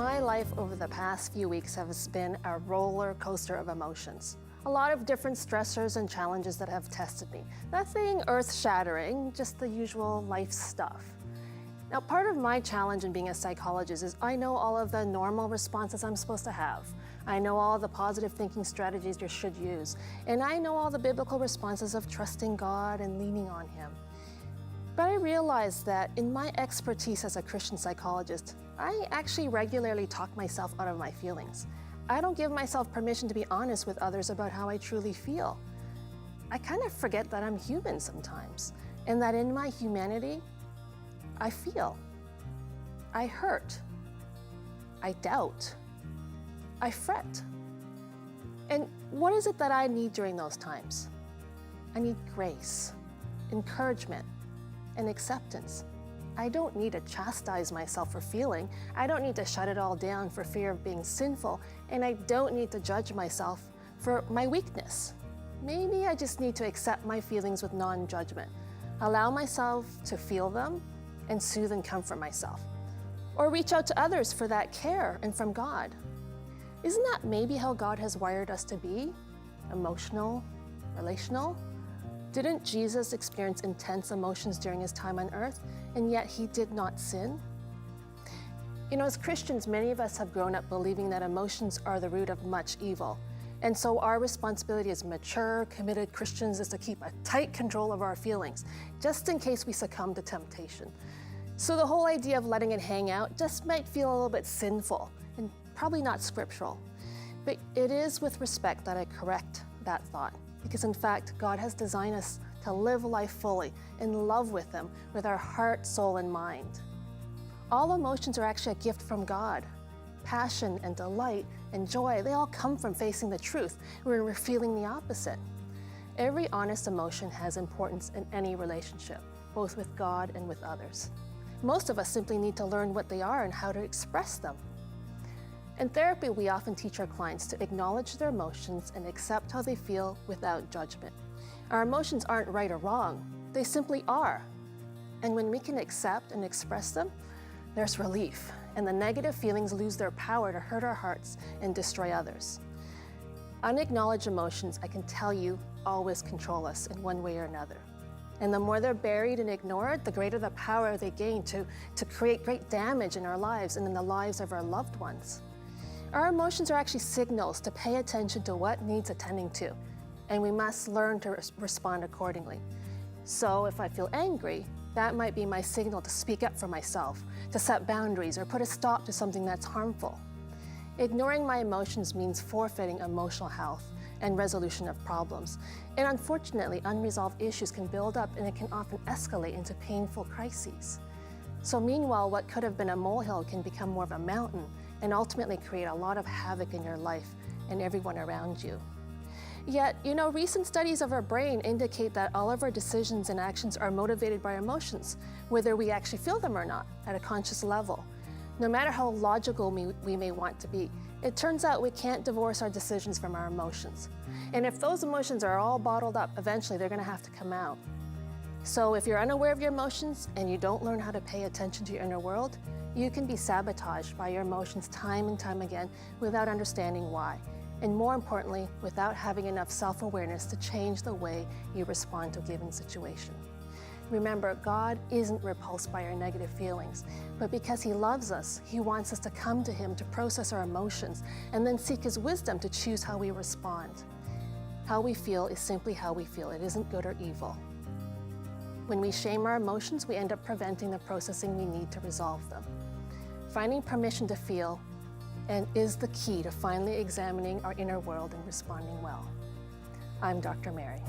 My life over the past few weeks has been a roller coaster of emotions. A lot of different stressors and challenges that have tested me. Nothing earth-shattering, just the usual life stuff. Now, part of my challenge in being a psychologist is I know all of the normal responses I'm supposed to have. I know all the positive thinking strategies you should use. And I know all the biblical responses of trusting God and leaning on Him. But I realized that in my expertise as a Christian psychologist, I actually regularly talk myself out of my feelings. I don't give myself permission to be honest with others about how I truly feel. I kind of forget that I'm human sometimes, and that in my humanity, I feel, I hurt, I doubt, I fret. And what is it that I need during those times? I need grace, encouragement, and acceptance. I don't need to chastise myself for feeling. I don't need to shut it all down for fear of being sinful. And I don't need to judge myself for my weakness. Maybe I just need to accept my feelings with non-judgment. Allow myself to feel them and soothe and comfort myself. Or reach out to others for that care and from God. Isn't that maybe how God has wired us to be? Emotional, relational? Didn't Jesus experience intense emotions during His time on earth, and yet He did not sin? You know, as Christians, many of us have grown up believing that emotions are the root of much evil. And so our responsibility as mature, committed Christians is to keep a tight control of our feelings, just in case we succumb to temptation. So the whole idea of letting it hang out just might feel a little bit sinful and probably not scriptural. But it is with respect that I correct that thought. Because in fact, God has designed us to live life fully, in love with Him, with our heart, soul, and mind. All emotions are actually a gift from God. Passion and delight and joy, they all come from facing the truth, when we're feeling the opposite. Every honest emotion has importance in any relationship, both with God and with others. Most of us simply need to learn what they are and how to express them. In therapy, we often teach our clients to acknowledge their emotions and accept how they feel without judgment. Our emotions aren't right or wrong, they simply are. And when we can accept and express them, there's relief, and the negative feelings lose their power to hurt our hearts and destroy others. Unacknowledged emotions, I can tell you, always control us in one way or another. And the more they're buried and ignored, the greater the power they gain to create great damage in our lives and in the lives of our loved ones. Our emotions are actually signals to pay attention to what needs attending to, and we must learn to respond accordingly. So if I feel angry, that might be my signal to speak up for myself, to set boundaries, or put a stop to something that's harmful. Ignoring my emotions means forfeiting emotional health and resolution of problems. And unfortunately, unresolved issues can build up, and it can often escalate into painful crises. So meanwhile, what could have been a molehill can become more of a mountain and ultimately create a lot of havoc in your life and everyone around you. Yet, you know, recent studies of our brain indicate that all of our decisions and actions are motivated by our emotions, whether we actually feel them or not, at a conscious level. No matter how logical we may want to be, it turns out we can't divorce our decisions from our emotions. And if those emotions are all bottled up, eventually they're going to have to come out. So if you're unaware of your emotions and you don't learn how to pay attention to your inner world, you can be sabotaged by your emotions time and time again without understanding why. And more importantly, without having enough self-awareness to change the way you respond to a given situation. Remember, God isn't repulsed by our negative feelings, but because He loves us, He wants us to come to Him to process our emotions and then seek His wisdom to choose how we respond. How we feel is simply how we feel. It isn't good or evil. When we shame our emotions, we end up preventing the processing we need to resolve them. Finding permission to feel is the key to finally examining our inner world and responding well. I'm Dr. Mary.